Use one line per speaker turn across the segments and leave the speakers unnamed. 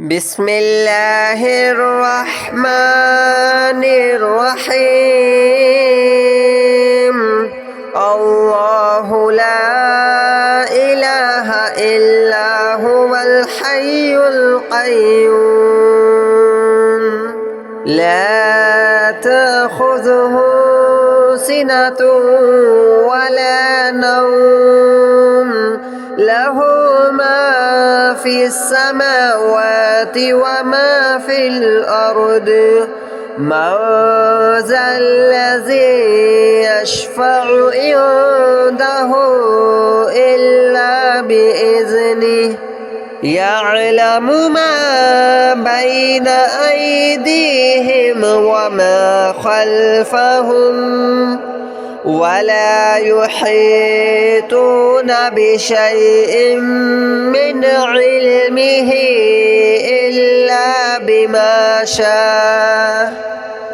بسم الله الرحمن الرحيم. الله لا إله إلا هو الحي القيوم لا تأخذه سنة ولا نوم له ما في السماوات وما في الأرض من ذا الذي يشفع عنده إلا بإذنه يعلم ما بين أيديهم وما خلفهم ولا يحيطون بشيء من علمه إلا بما شاء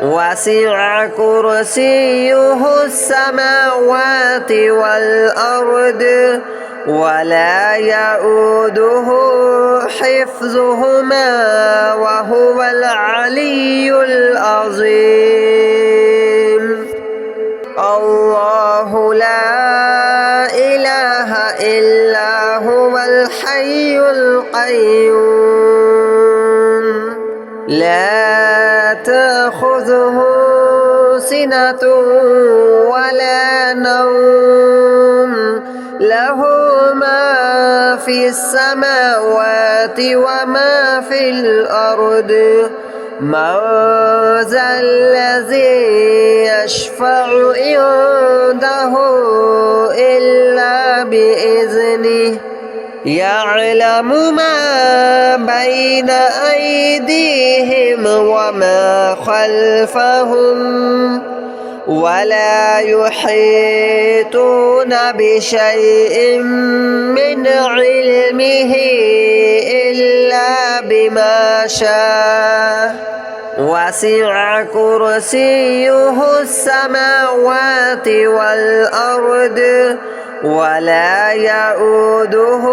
وسع كرسيه السماوات والأرض ولا يؤوده حفظهما وهو العلي العظيم. الله لا إله إلا هو الحي القيوم لا تأخذه سنة ولا نوم له ما في السماوات وما في الأرض من ذا الذي يشفع عنده إلا بإذنه يعلم ما بين أيديهم وما خلفهم ولا يحيطون بشيء من علمه إلا بما شاء وسع كرسيه السماوات والأرض ولا يؤوده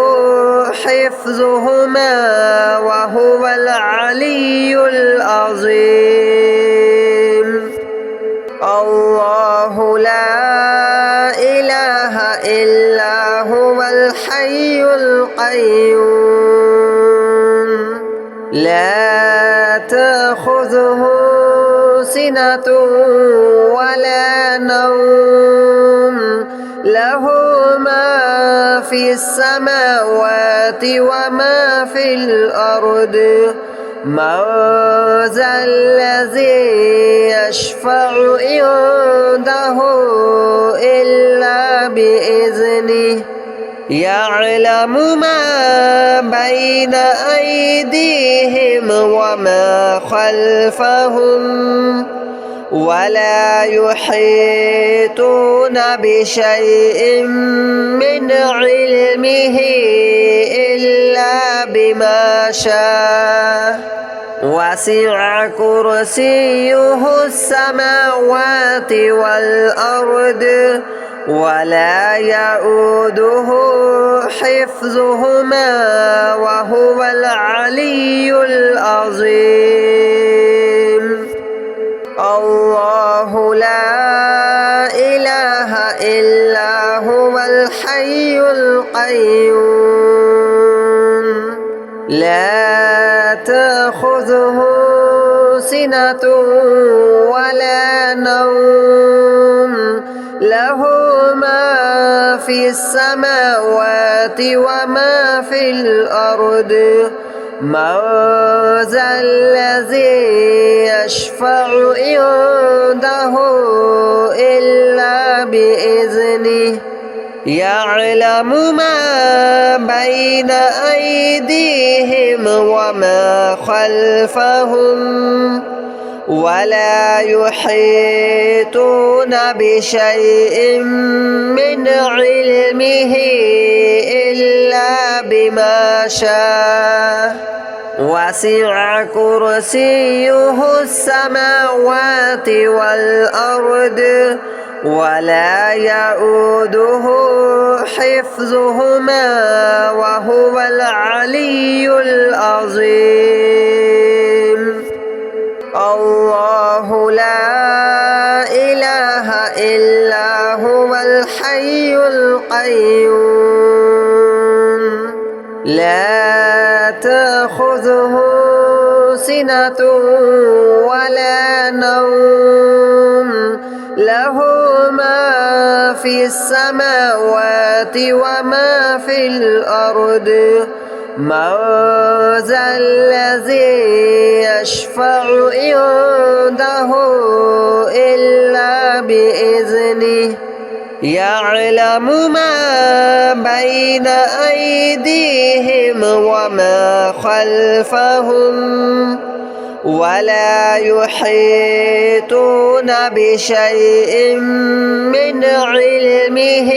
حفظهما وهو العلي العظيم. الله لا إله إلا هو الحي القيوم لا تأخذه سنة ولا نوم له ما في السماوات وما في الأرض من ذا الذي يشفع عنده إلا بإذنه يعلم ما بين أيديهم وما خلفهم ولا يحيطون بشيء من علمه إلا بما شاء وسع كرسيه السماوات والأرض ولا يؤوده حفظهما وهو العلي العظيم. الله لا إله إلا هو الحي القيوم لا تأخذه سنة ولا نوم له ما في السماوات وما في الأرض من ذا الذي يشفع عنده إلا بإذنه يعلم ما بين أيديهم وما خلفهم ولا يحيطون بشيء من علمه إلا بما شاء وسع كرسيه السماوات والأرض ولا يؤوده حفظهما وهو العلي العظيم. القيوم لا تأخذه سنة ولا نوم له ما في السماوات وما في الأرض من ذا الذي يشفع عنده إلا بإذنه يعلم ما بين أيديهم وما خلفهم ولا يحيطون بشيء من علمه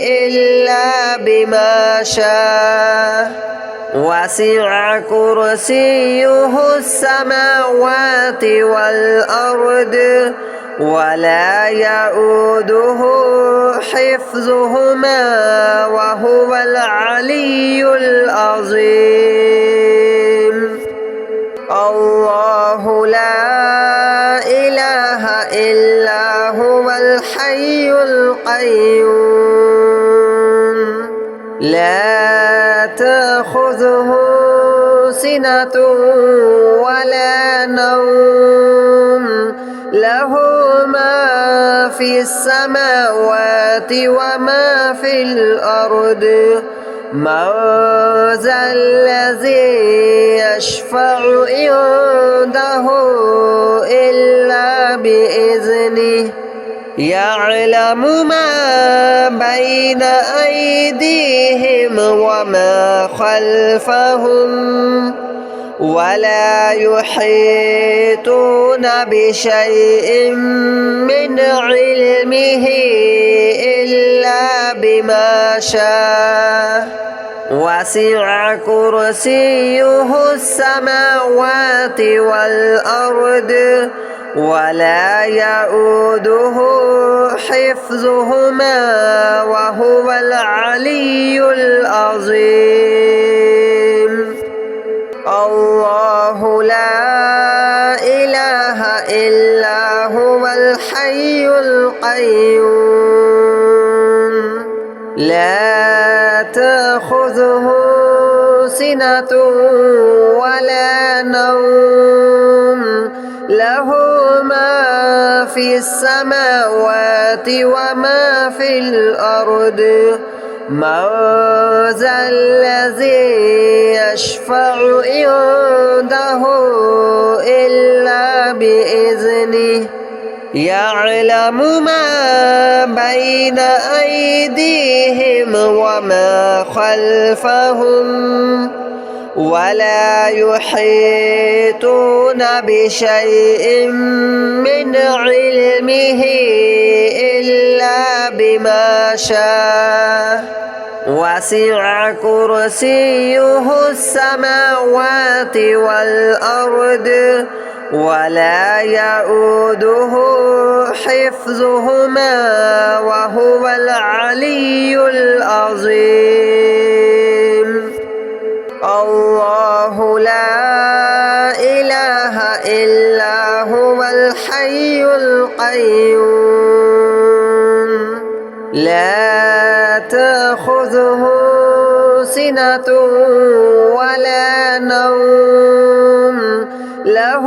إلا بما شاء وسع كرسيه السماوات والأرض ولا يؤوده حفظهما وهو العلي العظيم الله لا إله إلا هو الحي القيوم لا تأخذه سنة ولا نوم له ما في السماوات وما في الأرض من ذا الذي يشفع عنده إلا بإذنه يعلم ما بين أيديهم وما خلفهم ولا يحيطون بشيء من علمه إلا بما شاء وسع كرسيه السماوات والأرض ولا يؤوده حفظهما وهو العلي العظيم الله لا إله إلا هو الحي القيوم لا تأخذه سنة ولا نوم له ما في السماوات وما في الأرض من ذا الذي يشفع عنده إلا بإذنه يعلم ما بين أيديهم وما خلفهم ولا يحيطون بشيء من علمه إلا بما شاء وسع كرسيه السماوات والأرض ولا يؤوده حفظهما وهو العلي العظيم الله لا إله إلا هو الحي القيوم لا تأخذه سنة ولا نوم له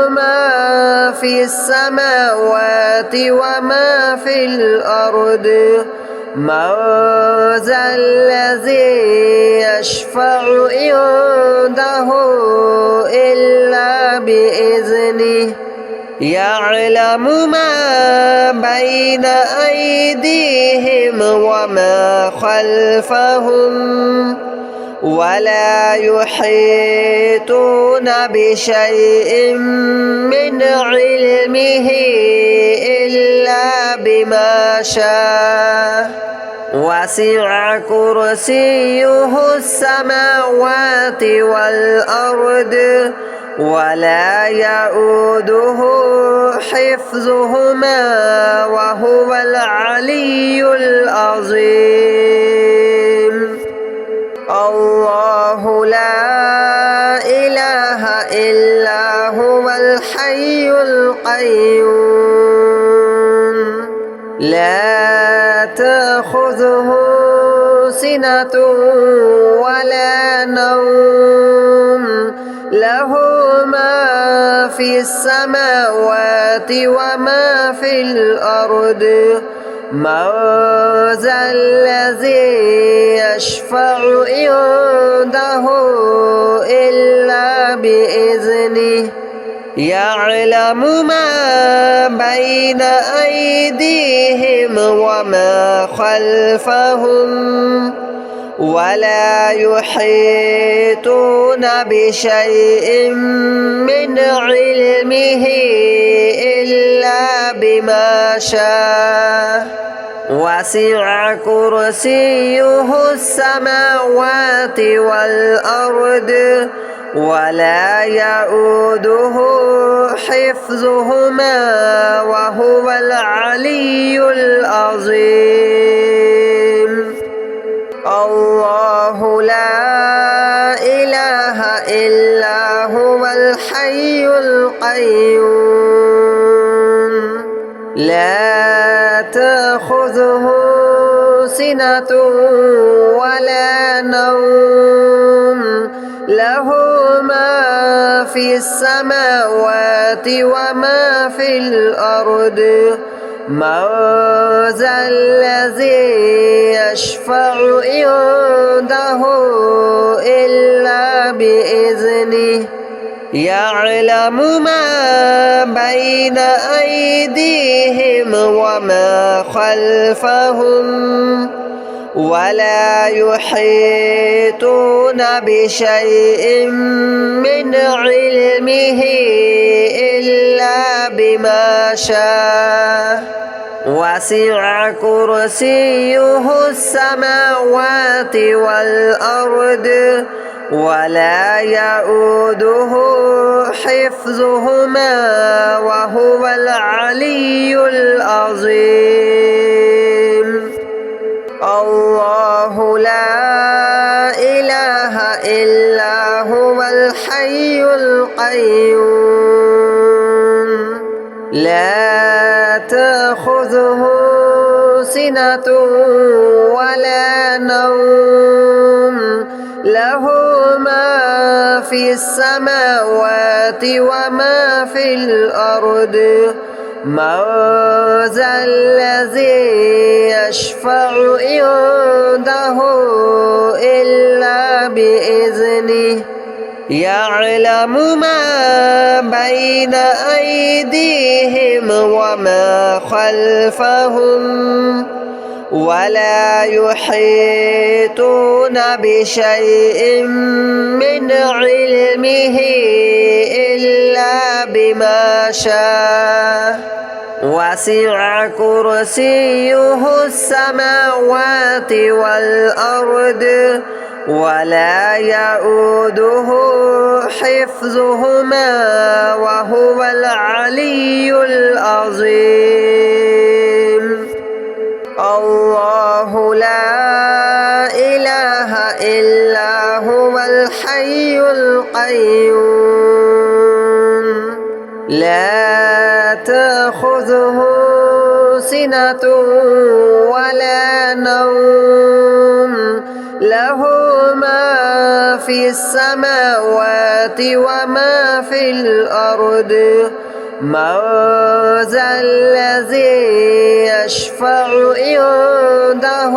ما في السماوات وما في الأرض من ذا الذي يشفع عنده إلا بإذنه يعلم ما بين أيديهم وما خلفهم ولا يحيطون بشيء من علمه إلا بما شاء وسع كرسيه السماوات والأرض ولا يؤوده حفظهما وهو العلي العظيم الله لا إله إلا هو الحي القيوم لا تأخذه سنة ولا نوم له ما في السماوات وما في الأرض من ذا الذي يشفع عنده إلا بإذنه يعلم ما بين أيديهم وما خلفهم ولا يحيطون بشيء من علمه إلا بما شاء وسع كرسيه السماوات والأرض ولا يؤوده حفظهما وهو العلي العظيم الله لا إله إلا هو الحي القيوم لا تأخذه سنة ولا نوم له ما في السماوات وما في الأرض من ذا الذي يشفع عنده إلا بإذنه يعلم ما بين أيديهم وما خلفهم ولا يحيطون بشيء من علمه إلا بما شاء وسع كرسيه السماوات والأرض ولا يؤوده حفظهما وهو العلي العظيم الله لا إله إلا هو الحي القيوم لا تأخذه سنة ولا نوم له ما في السماوات وما في الأرض من ذا الذي يشفع عنده إلا بإذنه يعلم ما بين أيديهم وما خلفهم ولا يحيطون بشيء من علمه إلا بما شاء وسع كرسيه السماوات والأرض ولا يؤوده حفظهما وهو العلي العظيم الله لا إله إلا هو الحي القيوم لا تأخذه سنة ولا نوم له ما في السماوات وما في الأرض من ذا الذي يشفع عنده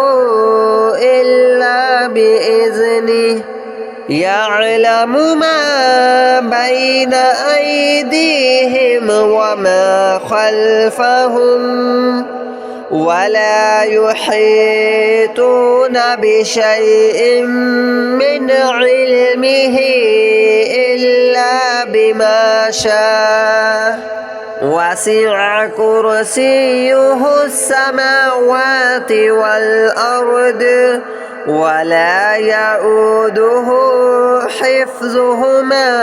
إلا بإذنه يعلم ما بين أيديهم وما خلفهم ولا يحيطون بشيء من علمه إلا بما شاء وسع كرسيه السماوات والأرض ولا يؤوده حفظهما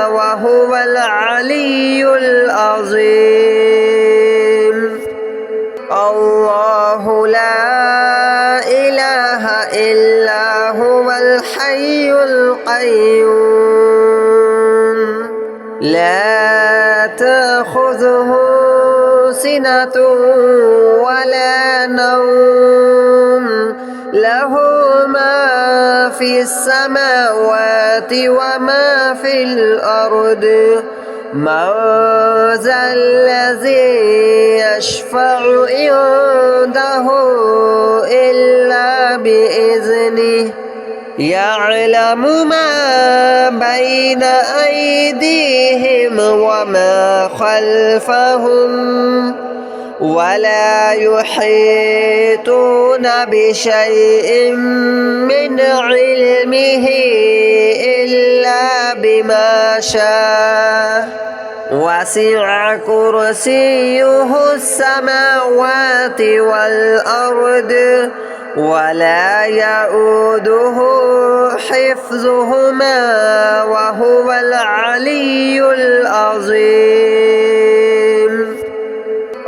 وهو العلي العظيم الله لا إله إلا هو الحي القيوم لا تأخذه سنة ولا نوم له ما في السماوات وما في الأرض من ذا الذي يشفع عنده إلا بإذنه يعلم ما بين أيديهم وما خلفهم ولا يحيطون بشيء من علمه إلا بما شاء وسع كرسيه السماوات والأرض ولا يؤوده حفظهما وهو العلي العظيم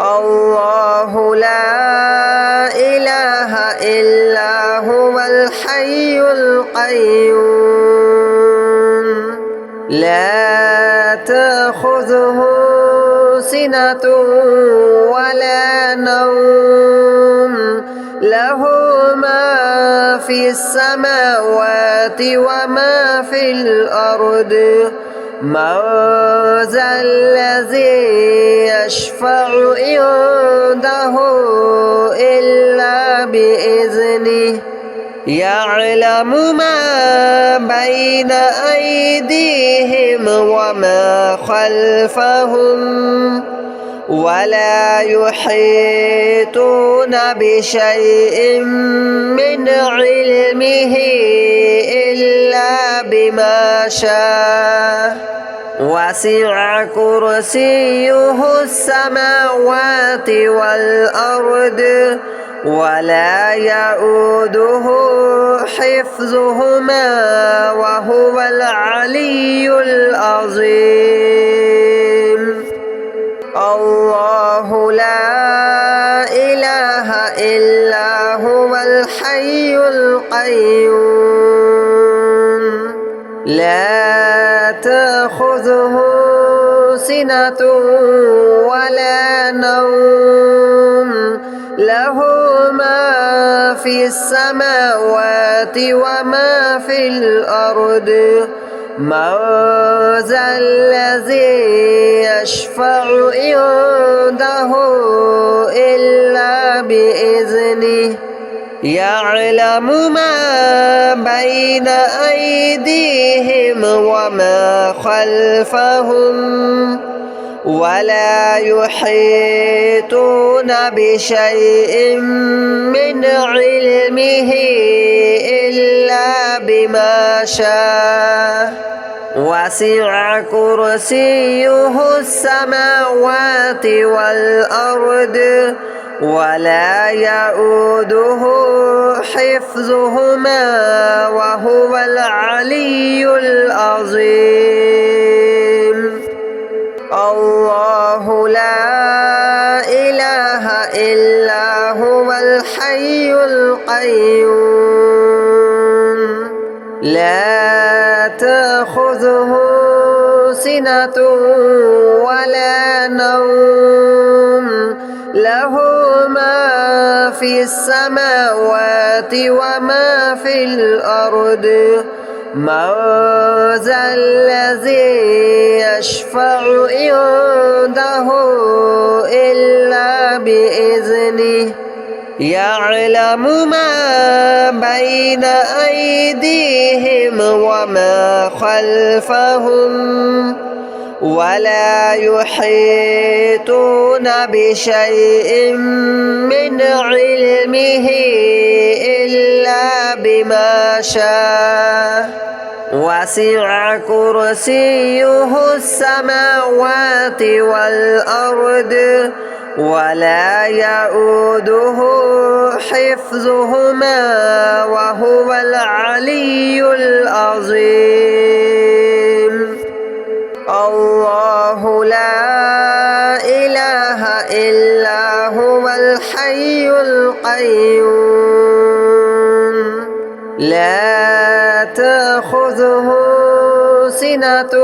الله لا إله إلا هو الحي القيوم لا تأخذه سنة ولا نوم له ما في السماوات وما في الأرض من ذا الذي يشفع عنده إلا بإذنه يعلم ما بين أيديهم وما خلفهم ولا يحيطون بشيء من علمه إلا بما شاء وسع كرسيه السماوات والأرض ولا يؤوده حفظهما وهو العلي العظيم الله لا إله إلا هو الحي القيوم لا تأخذه سنة ولا نوم له ما في السماوات وما في الأرض من ذا الذي يشفع عنده إلا بإذنه يعلم ما بين أيديهم وما خلفهم ولا يحيطون بشيء من علمه إلا بما شاء وسع كرسيه السماوات والأرض ولا يؤوده حفظهما وهو العلي العظيم الله لا إله إلا هو الحي القيوم لا تأخذه سنة ولا نوم له ما في السماوات وما في الأرض من ذا الذي يشفع عنده إلا بإذنه يعلم ما بين أيديهم وما خلفهم ولا يحيطون بشيء من علمه إلا بما شاء وسع كرسيه السماوات والأرض ولا يؤوده حفظهما وهو العلي العظيم الله لا إله إلا هو الحي القيوم لا تأخذه سنة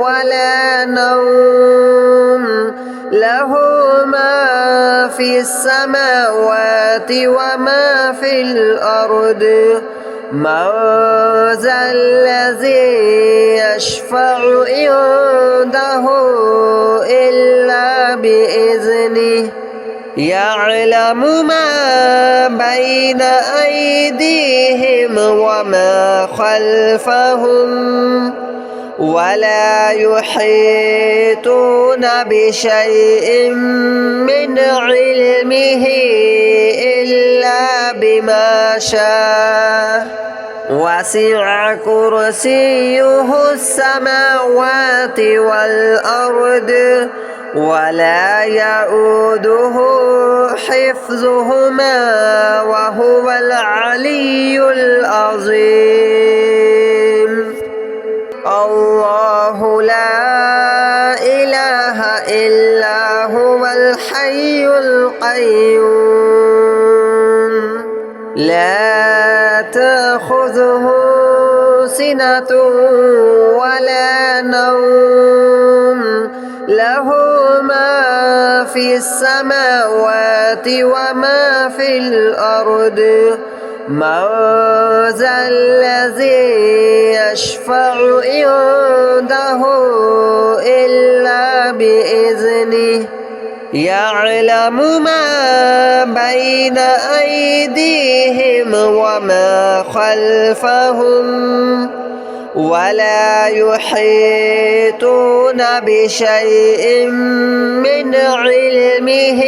ولا نوم له ما في في السماوات وما في الأرض من ذا الذي يشفع عنده إلا بإذنه يعلم ما بين أيديهم وما خلفهم ولا يحيطون بشيء من علمه إلا بما شاء وسع كرسيه السماوات والأرض ولا يؤوده حفظهما وهو العلي العظيم الله لا إله إلا هو الحي القيوم لا تأخذه سنة ولا نوم له ما في السماوات وما في الأرض من ذا الذي يشفع عنده إلا بإذنه يعلم ما بين أيديهم وما خلفهم ولا يحيطون بشيء من علمه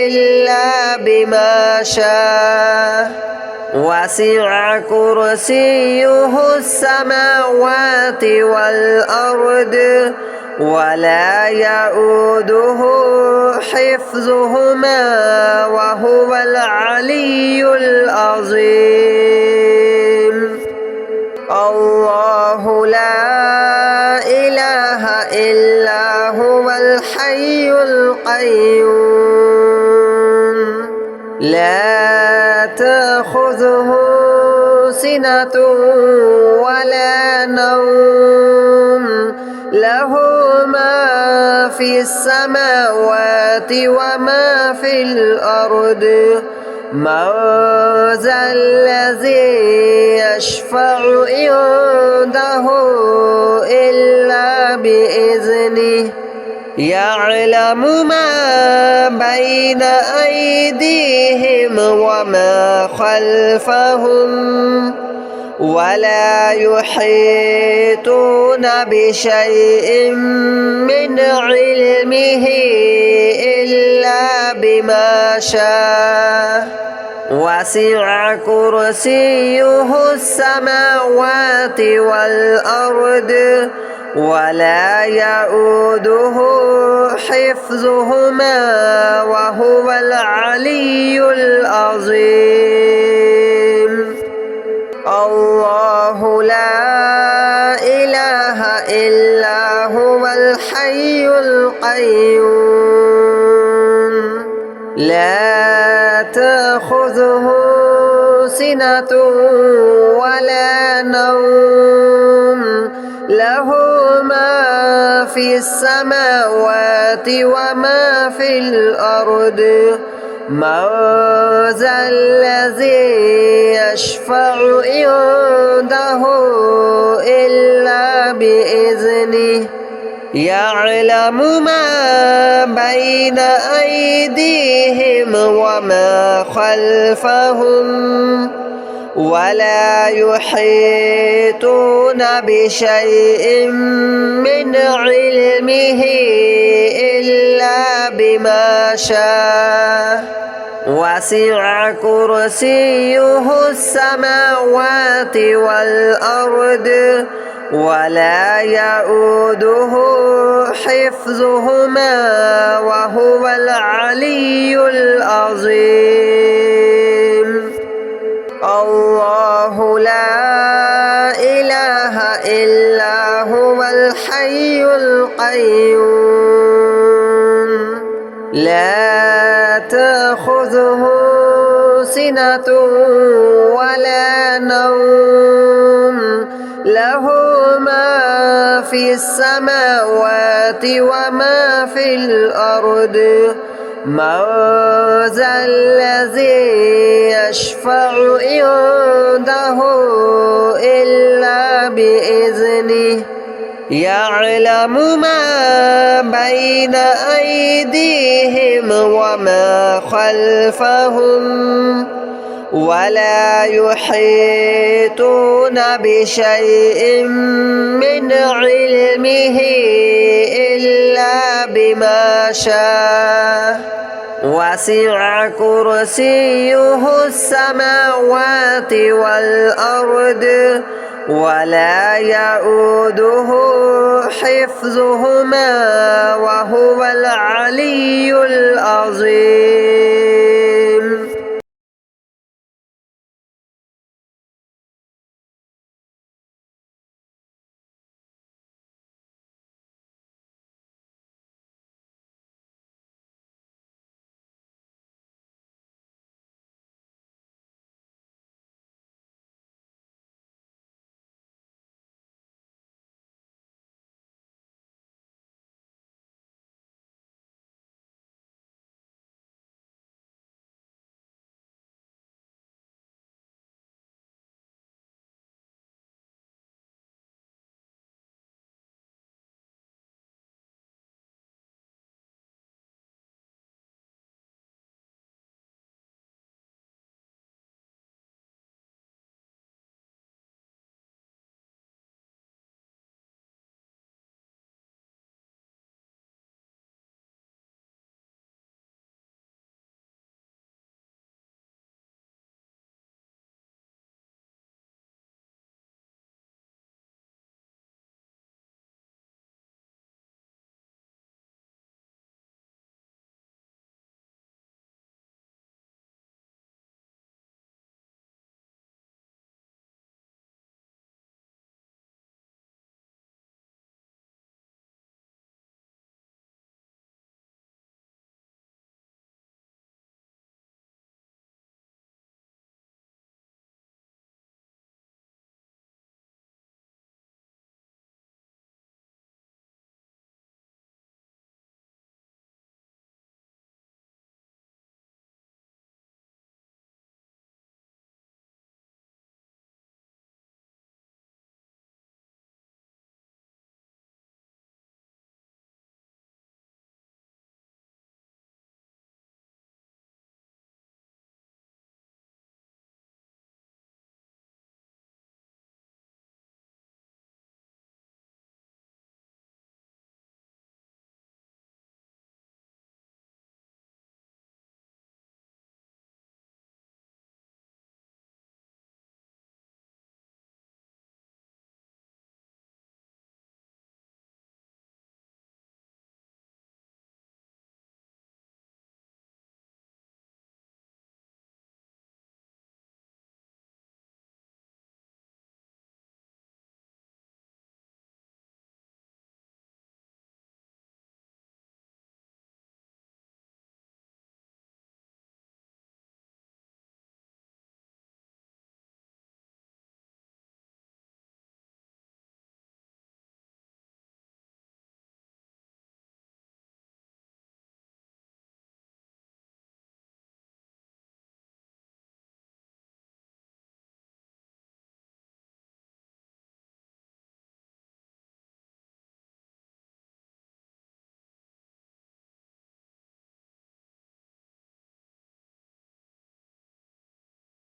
إلا بما شاء وسع كرسيه السماوات والأرض ولا يؤوده حفظهما وهو العلي العظيم الله لا إله إلا هو الحي القيوم لا تأخذه سنة ولا نوم له ما في السماوات وما في الأرض من ذا الذي يشفع عنده إلا بإذنه يعلم ما بين أيديهم وما خلفهم ولا يحيطون بشيء من علمه إلا بما شاء وسع كرسيه السماوات والأرض ولا يؤوده حفظهما وهو العلي العظيم الله لا إله إلا هو الحي القيوم لا تأخذه سنة ولا نوم له ما في السماوات وما في الأرض من ذا الذي يشفع عنده إلا بإذنه يعلم ما بين أيديهم وما خلفهم ولا يحيطون بشيء من علمه إلا بما شاء وسع كرسيه السماوات والأرض ولا يؤوده حفظهما وهو العلي العظيم الله لا إله إلا هو الحي القيوم لا تأخذه سنة ولا نوم له ما في السماوات وما في الأرض من ذا الذي يشفع عنده إلا بإذنه يعلم ما بين أيديهم وما خلفهم ولا يحيطون بشيء من علمه إلا بما شاء وسع كرسيه السماوات والأرض ولا يؤوده حفظهما وهو العلي العظيم